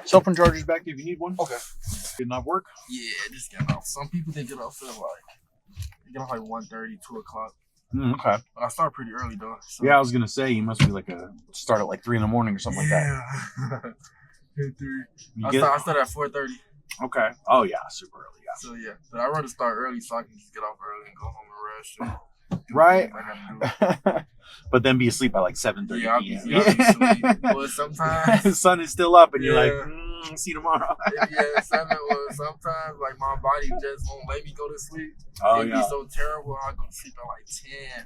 Cell phone charger's back if you need one. Okay. Did not work? Yeah, just get off. Some people they get off at they get off like 1:30, 2 o'clock. Okay. But I start pretty early though. So. Yeah, I was gonna say you must be like start at like 3 a.m. or something like that. I start at 4:30. Okay. Oh yeah, super early. Yeah. So yeah, but I rather start early so I can just get off early and go home and rest. Right. But then be asleep by like 7:30 Yeah, I'll p.m. be asleep. But sometimes the sun is still up and you're Yeah. like, see you tomorrow. yeah, 7 or sometimes like my body just won't let me go to sleep. Oh It'd yeah. be so terrible. I go to sleep at like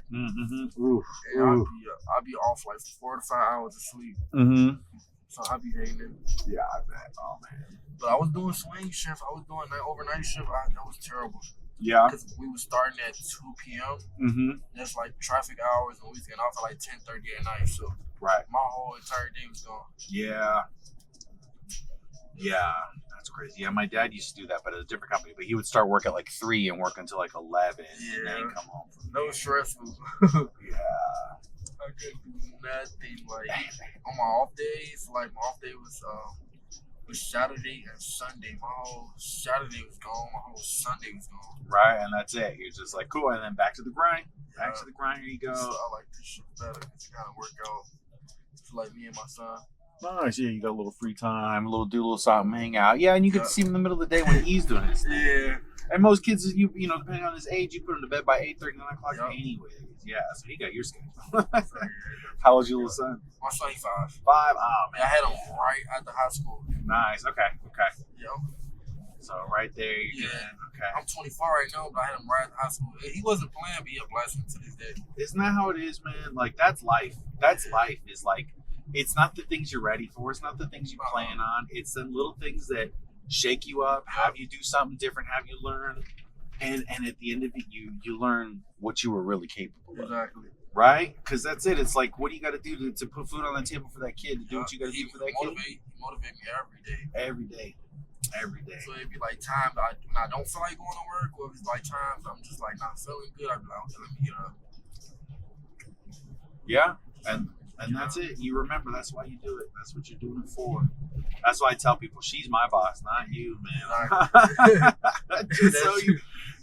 10. Mm-hmm. Oof. And Oof. I'll be off like 4 to 5 hours of sleep. Mm-hmm. So I'll be hating it. Yeah, I bet. Oh man. But I was doing swing shift. I was doing overnight shift. That was terrible. Yeah. Because we were starting at 2 p.m. Mm-hmm. That's like traffic hours, and we was getting off at like 10:30 at night. So Right. my whole entire day was gone. Yeah. Yeah. That's crazy. Yeah, my dad used to do that, but at a different company. But he would start work at like 3 and work until like 11, and then come home. No stressful. Yeah. I couldn't do nothing. Like on my off days, like my off day was Saturday and Sunday. My whole Saturday was gone. My whole Sunday was gone. Right, and that's it. You're just like, cool, and then back to the grind. Back to the grind. Here you go. So I like this shit better because it kind of work out for like me and my son. Nice. Yeah, you got a little free time, do a little something, hang out. Yeah, and you get to see him in the middle of the day when he's doing his thing. Yeah. And most kids, you know, depending on his age, you put him to bed by 8:30, 9 o'clock anyways. Yeah, so he got your schedule. How old's your little son? My son, he's 5. 5? Oh, man. I had him right after high school. Nice. Okay. Yep. So right there, you're Yeah. good. Okay. I'm 24 right now, but I had him right after high school. He wasn't playing, but he a blessing to this day. Isn't that how it is, man? Like, that's life. That's life. Is like, it's not the things you're ready for. It's not the things you plan on. It's the little things that shake you up, have you do something different, have you learn. And at the end of it, you learn what you were really capable of. Exactly. Right? Because that's it. It's like, what do you got to do to put food on the table for that kid, to do what you got to do for that kid? He motivate me every day. Every day. So it'd be like times when I don't feel like going to work, or if it's like times I'm just like not feeling good, I'd be like, okay, let me get up. Yeah. And that's it. You remember, that's why you do it. That's what you're doing it for. That's why I tell people, she's my boss, not you, man.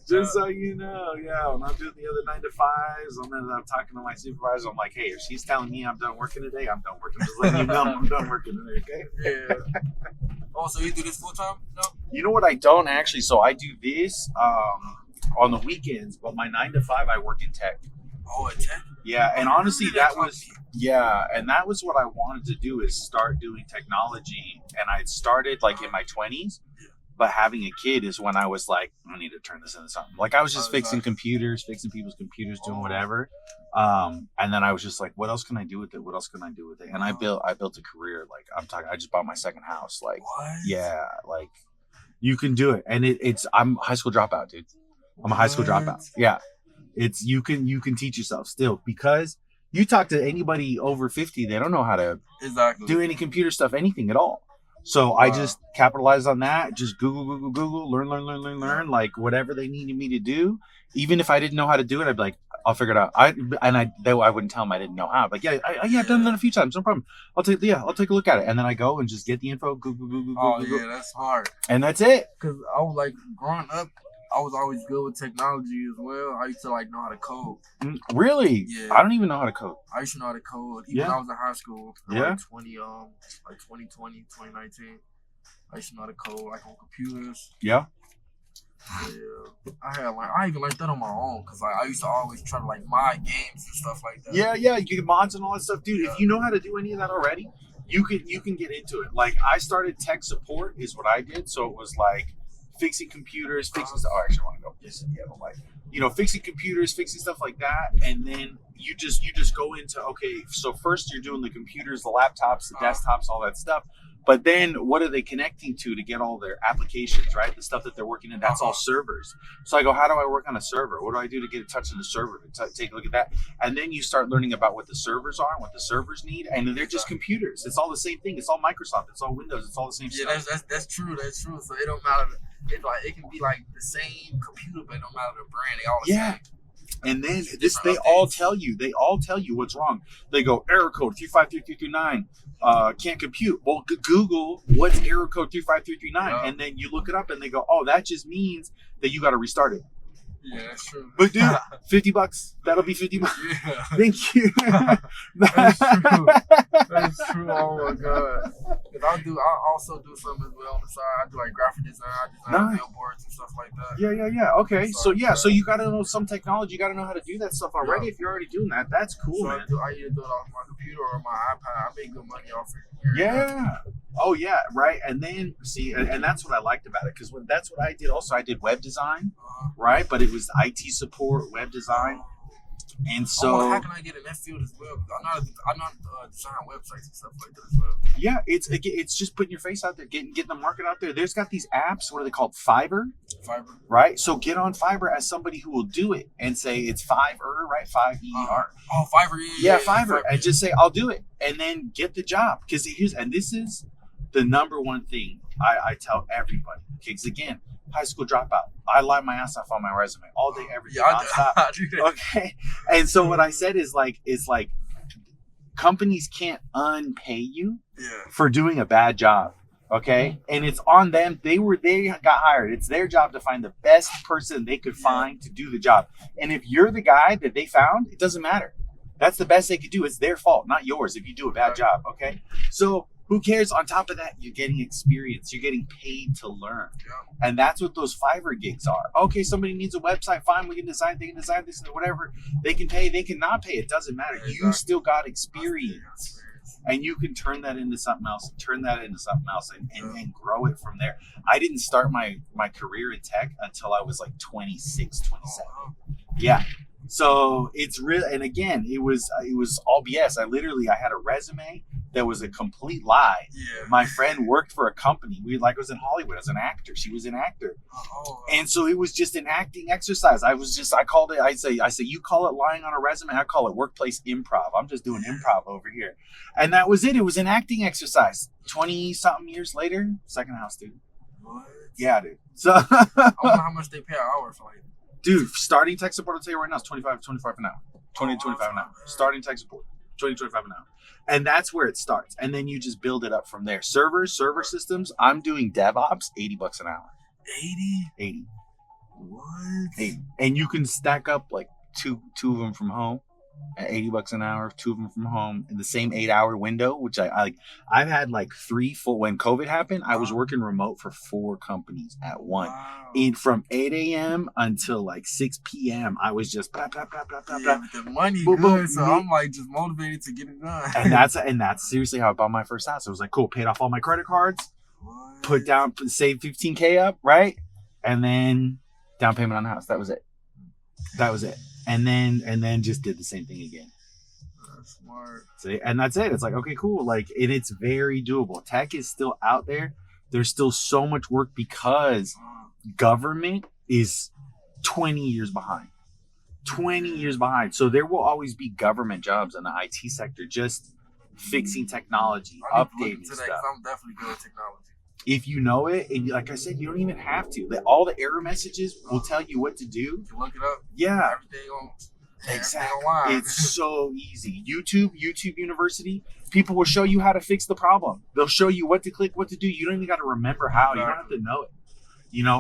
Just so you know, yeah. When I'm doing the other 9 to 5s, I'm talking to my supervisor. I'm like, hey, if she's telling me I'm done working today, I'm done working. Just letting you know I'm done working today, okay? Yeah. Oh, so you do this full time? No. You know what? I don't actually. So I do this on the weekends, but my 9 to 5, I work in tech. Oh, at tech. Yeah, and honestly, that was what I wanted to do, is start doing technology. And I started like in my 20s, but having a kid is when I was like, I need to turn this into something. Like I was just fixing computers, fixing people's computers, doing whatever. And then I was just like, what else can I do with it? What else can I do with it? And I built a career. Like I just bought my second house. Like, what? Yeah, like you can do it. And I'm a high school dropout, dude. I'm a high school dropout. Yeah. It's you can teach yourself still, because you talk to anybody over 50, they don't know how to do any computer stuff, anything at all. So I just capitalized on that. Just Google, learn, like whatever they needed me to do. Even if I didn't know how to do it, I'd be like, I'll figure it out. I wouldn't tell them I didn't know how. Like, I've done that a few times, no problem. I'll take a look at it, and then I go and just get the info. Google. Yeah, that's hard. And that's it. Because I was like growing up, I was always good with technology as well. I used to like know how to code. Really? Yeah. I don't even know how to code. I used to know how to code even when I was in high school. Yeah. Like 2020, 2019. I used to know how to code like on computers. Yeah. Yeah. I even learned that on my own, because I used to always try to like mod games and stuff like that. Yeah. You get mods and all that stuff, dude. Yeah. If you know how to do any of that already, you can get into it. Like I started tech support is what I did. So it was like fixing computers, fixing stuff. Oh, I actually want to go piss in the other way. You know, fixing computers, fixing stuff like that, and then you just go into, okay, so first you're doing the computers, the laptops, the desktops, all that stuff. But then what are they connecting to get all their applications, right? The stuff that they're working in, that's all servers. So I go, how do I work on a server? What do I do to get in touch on the server, to take a look at that? And then you start learning about what the servers are and what the servers need. And they're just computers. It's all the same thing. It's all Microsoft. It's all Windows. It's all the same stuff. Yeah, that's true. That's true. So it don't matter. It can be like the same computer, but it don't matter the brand. They all the same. And then they all tell you what's wrong. They go, error code 353329. can't compute. Well, Google what's error code 35339, Yeah. and then you look it up, and they go, oh, that just means that you got to restart it. Yeah, that's true. But dude, $50. That'll be $50. Yeah. Thank you. That's true. That's true. Oh my god. Cause I also do something as well on the side. I do like graphic design. I design Nice. billboards and stuff like that. Yeah. Okay. So so you got to know some technology. You got to know how to do that stuff already. Yeah. If you're already doing that, that's cool, So man. I either do it off my computer or my iPad. I make good money off it. Yeah. Oh yeah. Right. And then see, and that's what I liked about it, because that's what I did. Also, I did web design, right? But it was IT support, web design, and so how can I get in that field as well? 'Cause I'm not design websites and stuff like that as well. yeah, it's just putting your face out there, getting the market out there. There's got these apps. What are they called? Fiverr. Fiverr. Right. So get on Fiverr as somebody who will do it and say it's Fiverr, right? 5ER. Oh, Fiverr. Yeah, Fiverr, and just say I'll do it, and then get the job. Because this is the number one thing I tell everybody. Because again, high school dropout. I lie my ass off on my resume all day, every day, nonstop. I do that. Okay, and so what I said is like companies can't unpay you Yeah. for doing a bad job. Okay, and it's on them. They got hired. It's their job to find the best person they could find to do the job. And if you're the guy that they found, it doesn't matter. That's the best they could do. It's their fault, not yours, if you do a bad job. Okay, so who cares? On top of that, you're getting experience. You're getting paid to learn, and that's what those Fiverr gigs are. Okay, somebody needs a website. Fine, we can design. They can design this and whatever. They can pay. They can not pay. It doesn't matter. You still got experience. And you can turn that into something else, and grow it from there. I didn't start my career in tech until I was like 26, 27. Yeah. So it's real. And again, it was all BS. I had a resume that was a complete lie. Yeah. My friend worked for a company. Was in Hollywood as an actor. She was an actor. And so it was just an acting exercise. I called it, I say, you call it lying on a resume. I call it workplace improv. I'm just doing improv over here. And that was it. It was an acting exercise. 20 something years later, second house, dude. What? Yeah, dude. So, I wonder how much they pay an hour for like. Dude, starting tech support, I'll tell you right now, is 25 an hour. 20 to 25 an hour. Starting tech support, 20 to 25 an hour. And that's where it starts. And then you just build it up from there. Server systems, I'm doing DevOps, $80 an hour. 80. What? 80. And you can stack up like two of them from home at $80 an hour, 2 of them from home in the same 8-hour window, which I like. I've had like 3 full, when COVID happened, I was working remote for 4 companies at once. Wow. And from 8 a.m. until like 6 p.m., I was just blah, blah, blah, blah, blah, Yeah, blah. but the money Boom, good, boom, so me- I'm like just motivated to get it done. And that's seriously how I bought my first house. It was like, cool, paid off all my credit cards, What? save $15K up, right? And then down payment on the house. That was it. And then just did the same thing again. That's smart. See, and that's it. It's like, okay, cool. Like, and it's very doable. Tech is still out there. There's still so much work because government is 20 years behind. 20 years behind. So there will always be government jobs in the IT sector, just fixing technology, I need to look updating into that stuff. 'cause I'm definitely good at technology. If you know it, and like I said, you don't even have to. All the error messages will tell you what to do. You can look it up. Yeah, Everything on. exactly. Everything online. It's so easy. YouTube University, people will show you how to fix the problem. They'll show you what to click, what to do. You don't even got to remember how. You don't have to know it.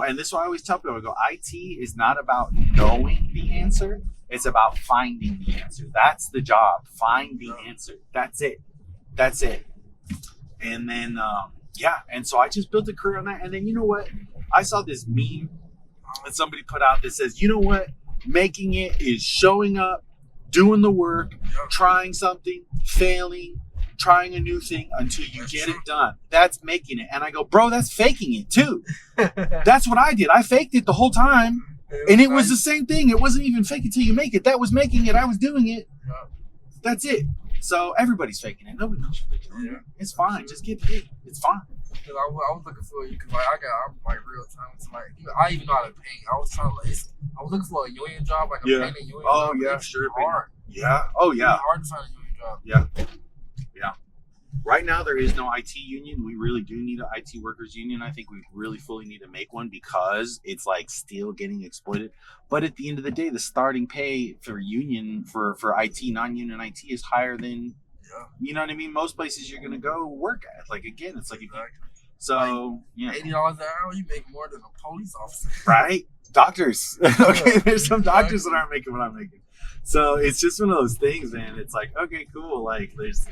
And this is why I always tell people, I go, IT is not about knowing the answer. It's about finding the answer. That's the job. Find the answer. That's it. And then, and so I just built a career on that. And then, you know what? I saw this meme that somebody put out that says, you know what? Making it is showing up, doing the work, trying something, failing, trying a new thing until you get it done. That's making it. And I go, bro, that's faking it too. That's what I did. I faked it the whole time. And it was the same thing. It wasn't even fake it till you make it. That was making it. I was doing it. That's it. So everybody's faking it. Nobody knows you're faking it. Yeah. It's fine. Just get paid. It's fine. Cause I was looking for you because I'm like real time to like I even know how to paint. I was looking for a union job, like a painting union Oh, job. yeah, It's sure. hard. Yeah. Oh, yeah. It's hard to find a union job. Right now, there is no IT union. We really do need an IT workers union. I think we really fully need to make one because it's like still getting exploited. But at the end of the day, the starting pay for union for IT, non-union IT is higher than Yeah. You know what I mean? Most places you're gonna go work at. Like again, it's like if you, Exactly. so yeah, $80 an hour, you make more than a police officer. right? Doctors. Okay, there's some doctors that Exactly. aren't making what I'm making. So it's just one of those things, man. It's like, okay, cool. Like there's,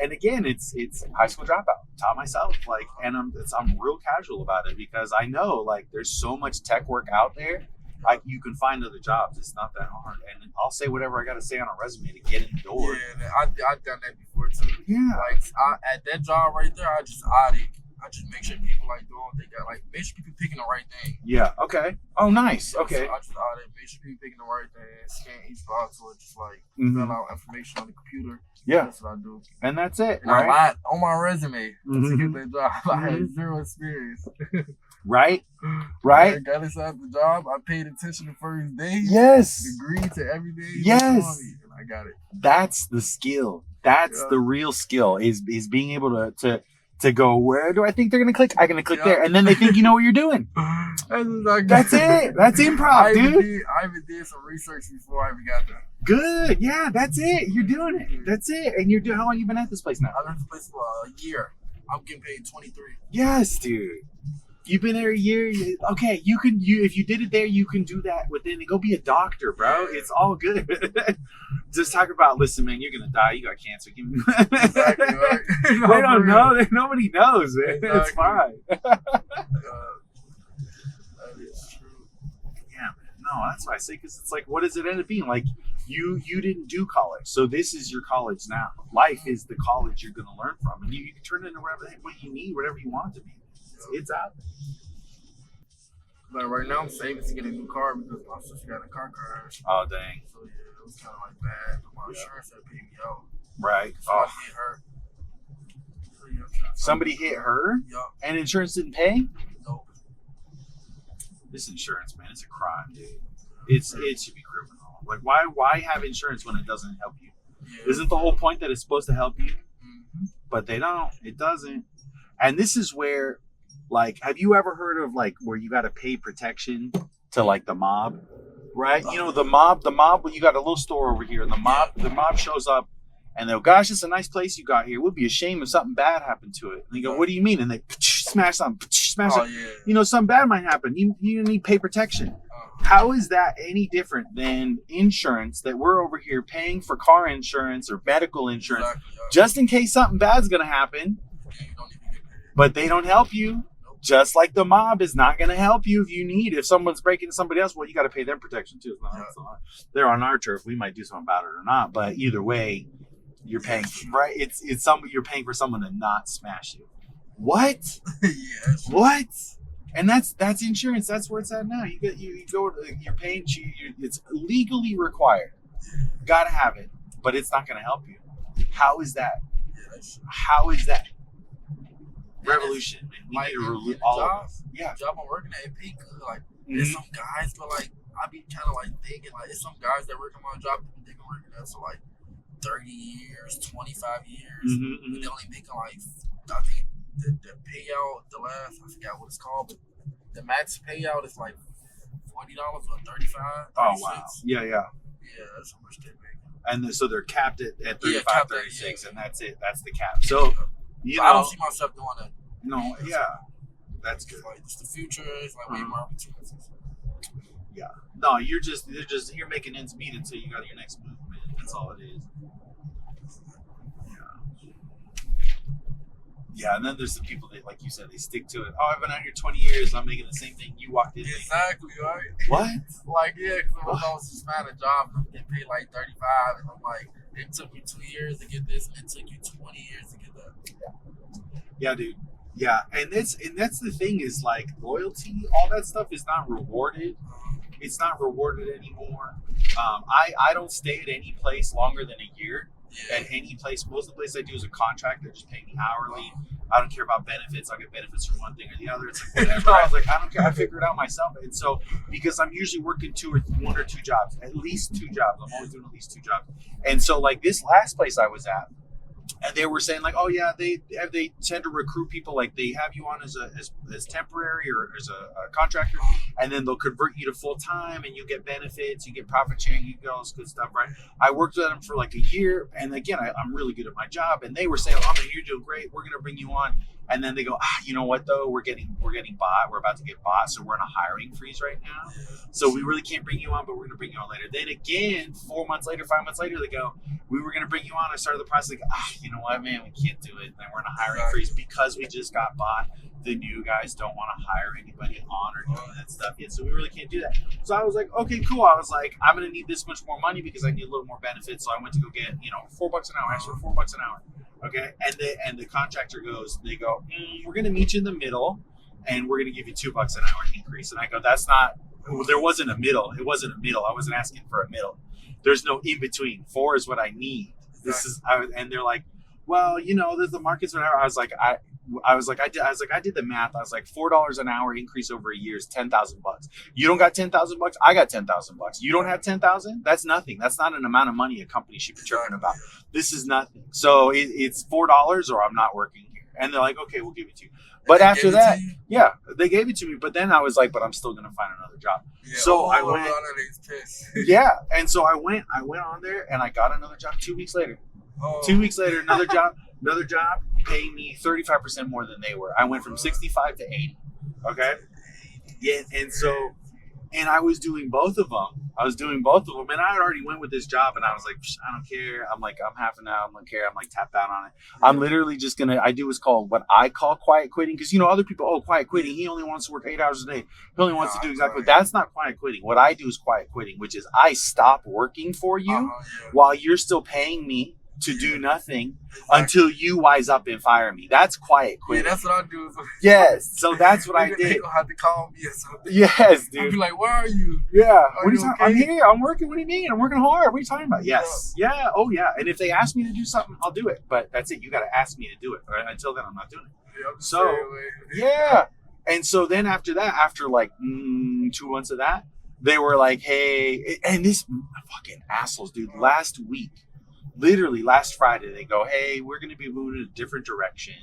and again, it's high school dropout. Taught myself, like, and I'm real casual about it because I know like there's so much tech work out there. Like you can find other jobs. It's not that hard, and I'll say whatever I got to say on a resume to get in the door. Yeah, I've done that before too. Yeah. Like at that job right there, I just audit. I just make sure people like doing what they got. Like make sure people picking the right thing. Yeah. Okay. Oh, nice. Okay. So I just audit. Make sure people picking the right thing. Scan each box or just like Mhm. fill out information on the computer. Yeah. That's what I do. And that's it, And I right? lied on my resume to Mhm. get that job. I Mhm. had zero experience. Right. Right. Regardless of the job, I paid attention the first day. Yes. Agreed to everything. he Yes. was telling me, and I got it. That's the skill. That's Yeah. the real skill is being able to go, where do I think they're gonna click? I'm gonna click Yeah. there, and then they think you know what you're doing. That's exactly- That's it. That's improv, dude. I even did some research before I even got there. Good. Yeah, that's it. You're doing it. That's it. And you're doing. How long you been at this place now? I learned this place for a year. I'm getting paid $23. Yes, dude. You've been there a year. Okay, you if you did it there, you can do that within. Go be a doctor, bro. It's all good. Just talk about. Listen, man, you're gonna die. You got cancer. Give me. Exactly, right? They don't know. Nobody knows, man. It's Exactly. fine. That is true. Yeah, man. No, that's why I say because it's like, what does it end up being? Like, you didn't do college, so this is your college now. Life is the college you're gonna learn from, and you can turn it into whatever what you need, whatever you want it to be. It's out there. But right now, I'm saving to get a new car because my sister got a car crash. Oh dang. So yeah, it was kind of like bad. But my Yeah. insurance had paid me out. Right. So I hit her. So, yeah, I'm trying to Somebody find- hit her, Yup. and insurance didn't pay. Nope. This insurance, man, it's a crime, dude. It should be criminal. Like, why have insurance when it doesn't help you? Yeah. Isn't the whole point that it's supposed to help you? Mhm. But they don't. It doesn't. And this is where, like, have you ever heard of like where you got to pay protection to like the mob, right? You know, the mob. You got a little store over here, and the mob shows up, and they'll, gosh, it's a nice place you got here. It would be a shame if something bad happened to it. And they go, what do you mean? And they smash something, smash Oh something. yeah. You know, something bad might happen. You need pay protection. How is that any different than insurance that we're over here paying for car insurance or medical insurance Exactly, yup. just in case something bad's going to happen, Yeah, you don't even get paid. but they don't help you? Nope. Just like the mob is not going to help you if someone's breaking into somebody else, well, you got to pay them protection too. They're on our turf. We might do something about it or not, but either way, you're paying, right? You're paying for someone to not smash you. What? Yeah. What? And that's insurance. That's where it's at now. You go. You're paying. It's legally required. Got to have it, but it's not going to help you. How is that? Yeah, that's true. How is that? Revolution. Man. We Like, need to in the all of job, us. Yeah. the job I'm working at, it pay good. Like, Mhm. there's some guys, but like, I be kind of like thinking, like, there's some guys that work on my job that they can work at for like 30 years, 25 years, Mhm, but they only making like, I think the payout, I forgot what it's called, but the max payout is like $40 or $35. Oh wow. 36. Yeah. Yeah, that's how much they make. And so they're capped at 35, capped at, 36, yeah. and that's it. That's the cap. So you But I don't know, see myself doing that. no, yeah, that's good. It's like, it's the future. It's like way more opportunities. No, you're making ends meet until you got your next move, man. That's all it is. Yeah, and then there's the people that, like you said, they stick to it. Oh, I've been out here 20 years. I'm making the same thing you walked in. Exactly, right? What? Like, yeah, because I was just found a job and I'm getting paid like 35, and I'm like, it took me 2 years to get this, and it took you 20 years to get that. Yeah, dude. Yeah, and that's the thing is like loyalty, all that stuff is not rewarded. It's not rewarded anymore. I don't stay at any place longer than a year. Yeah. At any place, most of the place I do is a contract. They're just paying me hourly. I don't care about benefits. I'll get benefits from one thing or the other. It's like whatever. I was like, I don't care. I figure it out myself. And so, because I'm usually working one or two jobs, at least 2 jobs. I'm always doing at least 2 jobs. And so, like this last place I was at, And they were saying like, oh yeah, they tend to recruit people, like they have you on as temporary or as a contractor, and then they'll convert you to full time, and you get benefits, you get profit sharing, you get all this good stuff, right? I worked with them for like a year, and again, I'm really good at my job, and they were saying, oh man, you're doing great, we're gonna bring you on. And then they go, you know what though, we're getting bought, we're about to get bought, so we're in a hiring freeze right now, so we really can't bring you on, but we're gonna bring you on later. Then again, 4 months later, 5 months later, they go, we were gonna bring you on. I started the process, like, you know what, man, we can't do it. And we're in a hiring freeze because we just got bought. The new guys don't want to hire anybody on or doing that stuff yet, so we really can't do that. So I was like, okay, cool. I was like, I'm gonna need this much more money because I need a little more benefits. So I went to go get, $4 an hour. I asked for $4 an hour. Okay, and the contractor goes, we're gonna meet you in the middle, and we're gonna give you $2 an hour increase. And I go, that's not. There wasn't a middle. It wasn't a middle. I wasn't asking for a middle. There's no in between. 4 is what I need. And they're like, well, there's the market's whatever. I did the math. I was like, $4 an hour increase over a year is $10,000. You don't got $10,000. I got $10,000. You don't have 10,000. That's nothing. That's not an amount of money a company should be chirping about. This is nothing. So it's $4 or I'm not working here. And they're like, okay, we'll give it to you. But after that, yeah, they gave it to me. But then I was like, but I'm still gonna find another job. Yeah, so I went. Yeah, and so I went on there and I got another job 2 weeks later. 2 weeks later, another job, paying me 35% more than they were. I went from 65 to 80. Okay. Yeah, and I was doing both of them. And I had already went with this job, and I was like, I don't care. I'm like, I'm half an hour. I don't care. I'm like tapped out on it. I'm literally just I do what I call quiet quitting, because other people, quiet quitting. He only wants to work 8 hours a day. He only wants to do exactly. That's not quiet quitting. What I do is quiet quitting, which is I stop working for you while you're still paying me to do nothing until you wise up and fire me. That's quiet quitting. Yeah, that's what I do. Yes, so that's what I did. They don't have to call me or something. Yes, dude. I'll be like, where are you? Yeah. What are you okay? I'm here. I'm working. What do you mean? I'm working hard. What are you talking about? Yes. Yeah. Oh, yeah. And if they ask me to do something, I'll do it. But that's it. You got to ask me to do it. Right? Until then, I'm not doing it. Yeah, so, yeah. And so then after that, after like 2 months of that, they were like, hey, and this fucking assholes, dude, literally last Friday, they go, hey, we're going to be moving in a different direction.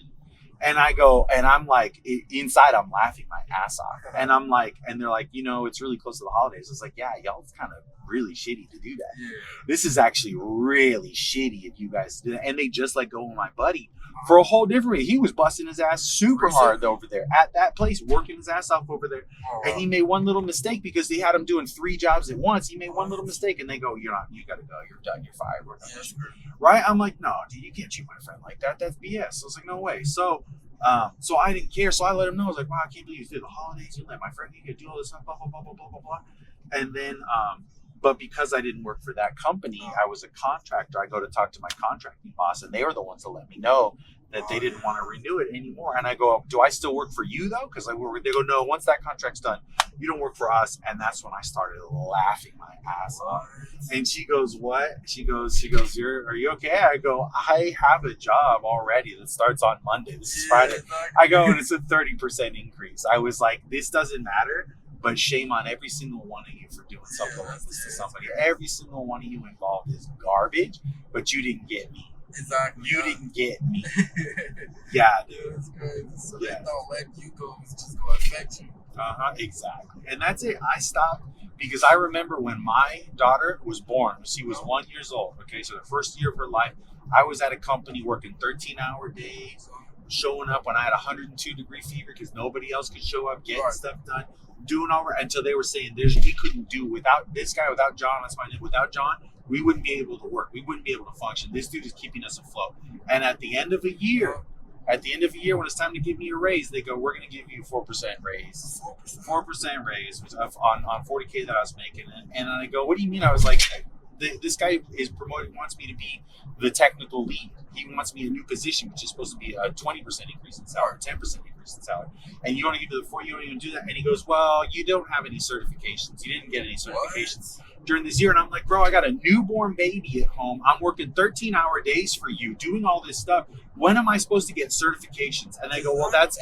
And I go, and I'm like, inside, I'm laughing my ass off. And I'm like, and they're like, it's really close to the holidays. I was like, yeah, y'all, it's kind of really shitty to do that. Yeah. This is actually really shitty if you guys do that. And they just let go of my buddy for a whole different reason. He was busting his ass super hard over there at that place, working his ass off over there. And he made one little mistake because they had him doing 3 jobs at once. He made one little mistake, and they go, you got to go. You're done. You're fired. We're done. Right? I'm like, no, dude, you can't treat my friend like that. That's BS. I was like, no way. So I didn't care. So I let him know. I was like, wow, I can't believe you did the holidays. You let my friend do all this stuff, blah, blah, blah, blah, blah, blah, blah. And then, but because I didn't work for that company, I was a contractor. I go to talk to my contracting boss, and they were the ones that let me know that they didn't want to renew it anymore. And I go, do I still work for you though? Because they go, no, once that contract's done, you don't work for us. And that's when I started laughing my ass off. And she goes, what? She goes, are you okay? I go, I have a job already that starts on Monday. This is Friday. I go, and it's a 30% increase. I was like, this doesn't matter, but shame on every single one of you for doing something like this to somebody. Every single one of you involved is garbage, but you didn't get me. Exactly. You didn't get me. Yeah, dude. That's crazy. So they don't let you go. It's just going to affect you. Exactly. And that's it. I stopped because I remember when my daughter was born, she was 1 year old. Okay, so the first year of her life, I was at a company working 13-hour days, showing up when I had 102-degree fever because nobody else could show up, getting stuff done, doing all right until they were saying we couldn't do without this guy, without John. That's my name. Without John, we wouldn't be able to work. We wouldn't be able to function. This dude is keeping us afloat. And at the end of a year, when it's time to give me a raise, they go, we're going to give you 4% raise. 4% raise on 40K that I was making. And I go, what do you mean? I was like, this guy is promoting, wants me to be the technical lead. He wants me a new position, which is supposed to be a 20% increase in salary, 10% increase in salary. And you don't give me the 4, you don't even do that. And he goes, well, you don't have any certifications. You didn't get any certifications during this year. And I'm like, bro, I got a newborn baby at home. I'm working 13-hour days for you, doing all this stuff. When am I supposed to get certifications? And they go, that's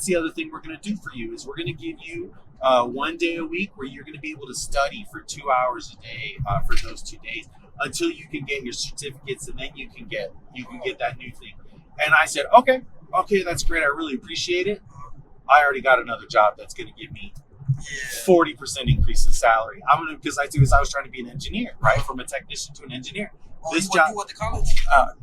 the other thing we're going to do for you is we're going to give you 1 day a week where you're going to be able to study for 2 hours a day for those 2 days. until you can get your certificates, and then you can get that new thing. And I said, okay, that's great. I really appreciate it. I already got another job that's going to give me 40% increase in salary. Because I was trying to be an engineer, right? From a technician to an engineer. Oh, This you job, went to college?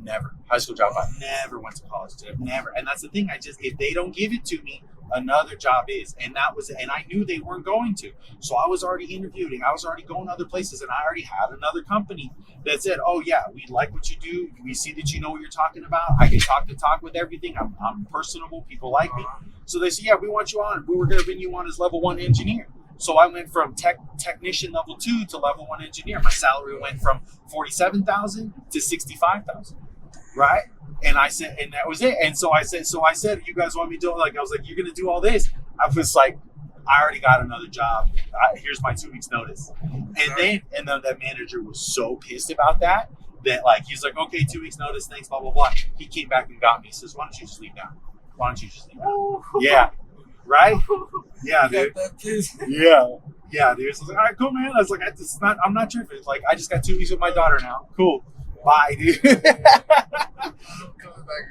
never. High school job, I never went to college. Dude. Never. And that's the thing. If they don't give it to me, another job is. And I knew they weren't going to. So I was already interviewing. I was already going to other places, and I already had another company that said, oh yeah, we like what you do. We see that you know what you're talking about. I can talk with everything. I'm personable. People like me. So they said, yeah, we want you on. We were going to bring you on as level 1 engineer. So I went from technician level 2 to level 1 engineer. My salary went from $47,000 to $65,000, right? And I said, and that was it. And so I said, you guys want me to do it? Like, I was like, you're gonna do all this? I was like, I already got another job. Here's my 2 weeks notice. And then that manager was so pissed about that like he's like, okay, 2 weeks notice, thanks, blah blah blah. He came back and got me. He says, why don't you just leave now? Yeah. Right? Yeah, dude. Yeah, dude. So I was like, all right, cool, man. I was like, I'm not tripping. Like, I just got 2 weeks with my daughter now. Cool. Bye, dude. Coming back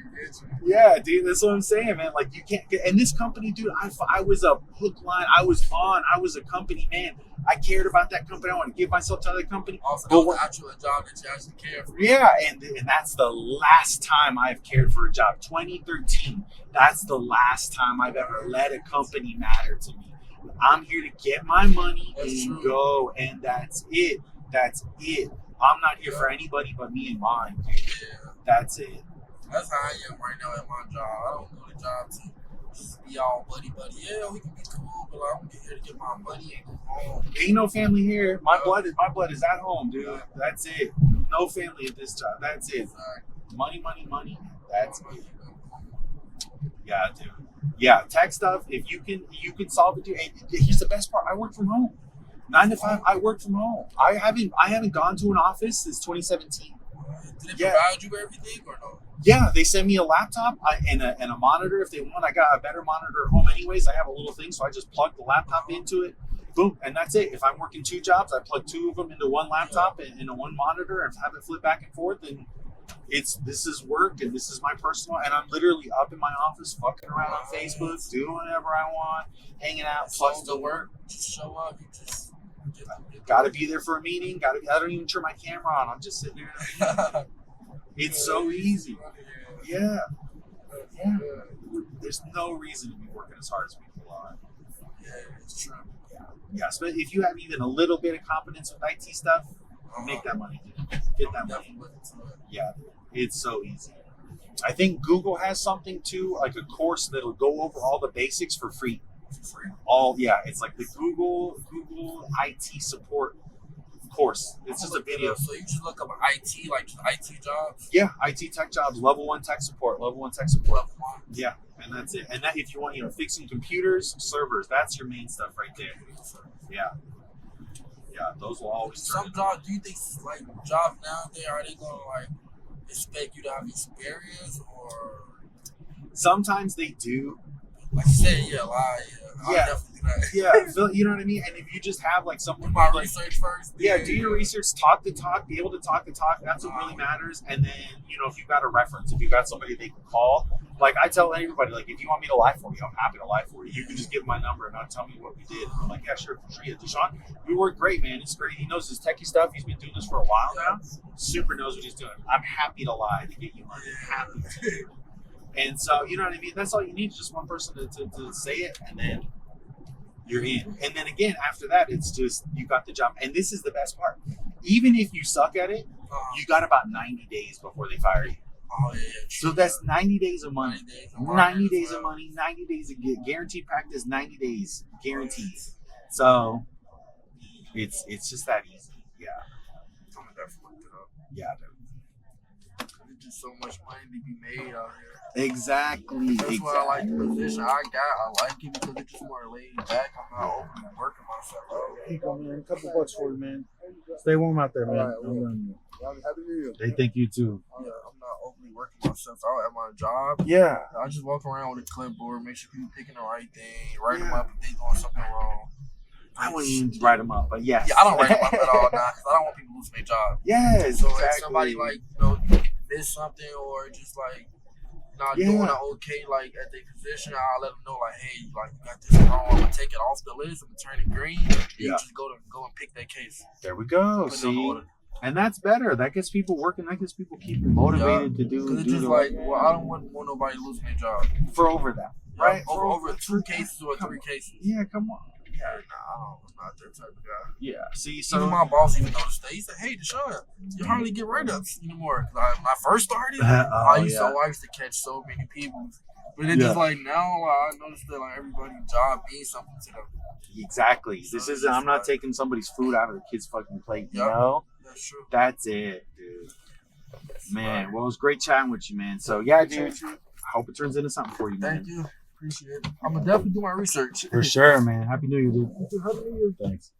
and get you. Yeah, dude. That's what I'm saying, man. Like, you can't get. And this company, dude, I was a hook line. I was a company man. I cared about that company. I want to give myself to that company. Also, that was actually a job that you actually cared for. Yeah, and that's the last time I've cared for a job. 2013. That's the last time I've ever let a company matter to me. I'm here to get my money and go, and that's it. That's it. I'm not here for anybody but me and mine, dude. Yeah. That's it. That's how I am right now at my job. I don't go to job to just be all buddy. Yeah, we can be cool, but I'm here to get my money and go home. Ain't no family here. My blood is at home, dude. That's it. No family at this job. That's it. Money. That's it. Yeah, dude. Yeah, tech stuff. If you can solve it, dude. And here's the best part. I work from home. 9 to 5. I work from home. I haven't gone to an office since 2017. Did they provide you everything or no? Yeah, they send me a laptop and a monitor if they want. I got a better monitor at home anyways. I have a little thing, so I just plug the laptop into it. Boom, and that's it. If I'm working 2 jobs, I plug 2 of them into one laptop and into one monitor and have it flip back and forth. And this is work and this is my personal. And I'm literally up in my office, fucking around on Facebook, doing whatever I want, hanging out, plus the work. Just show up. You just gotta be there for a meeting. I don't even turn my camera on. I'm just sitting there. It's so easy. Yeah. There's no reason to be working as hard as people are. Yeah, it's true. Yeah, so if you have even a little bit of competence with IT stuff, make that money. Get that money. Yeah, it's so easy. I think Google has something too, like a course that'll go over all the basics for free. It's like the Google IT support course. It's just a video. So you just look up IT, like just IT jobs? Yeah, IT tech jobs, level 1 tech support. Yeah, and that's it. And that if you want, fixing computers, servers, that's your main stuff right there. Yeah, those will always turn. Some jobs, do you think like jobs nowadays, are they gonna like expect you to have experience or? Sometimes they do. Like you said, I'll definitely do that. Yeah, you know what I mean? And if you just have like someone do my research first. Yeah, do your research, talk the talk, be able to talk the talk. That's what really matters. And then, if you've got a reference, if you've got somebody they can call, like I tell everybody, like if you want me to lie for you, I'm happy to lie for you. You can just give my number and not tell me what we did. I'm like, yeah, sure. Yeah, Deshaun, we work great, man. It's great. He knows his techie stuff. He's been doing this for a while now. Super knows what he's doing. I'm happy to lie to get you money. Happy to. And so, you know what I mean? That's all you need, just one person to say it, and then you're in. And then again, after that, it's just, you got the job. And this is the best part. Even if you suck at it, you got about 90 days before they fire you. Oh, yeah. So that's 90 days of money. 90 days of money, 90 days of guaranteed practice, 90 days guaranteed. So it's just that easy. Yeah. I'm gonna definitely look it up. Yeah, dude. There's just so much money to be made out here. Exactly. That's why I like the position I got. I like it because it's just more laid back. I'm not openly working myself out. Here you go, man. A couple bucks for you, man. Stay warm out there, man. Happy New Year. They think you too. I'm not openly working myself out at my job. Yeah. I just walk around with a clipboard, make sure people picking the right thing, write them up if they doing something wrong. I wouldn't even write them up, but yes. Yeah, I don't write them up at all now because I don't want people losing their job. Yes, So exactly. if somebody miss something or just not doing it okay at their position, I'll let them know hey, you got this wrong. I'm gonna take it off the list. I'm gonna turn it green. You just go and pick that case. There we go. Put it on the See. order. And that's better. That gets people working. That gets people keeping motivated to do. Because it's just I don't want nobody losing their job. for over that, right? Over 2 cases or 3 cases. Yeah, come on. Yeah, I'm not that type of guy. Yeah. See, So so my boss even noticed that. He said, "Hey, Deshaun, you hardly get write-ups anymore." When I first started, I used to catch so many people. But it's just now, I noticed that everybody's job means something to them. exactly. So This isn't. I'm not taking somebody's food out of the kid's fucking plate. You Yep. know. That's true. That's it, dude. Man, well, it was great chatting with you, man. So yeah, dude. I hope it turns into something for you, man. Thank you. Appreciate it. I'm gonna definitely do my research. For sure, man. Happy New Year, dude. Happy New Year. Thanks.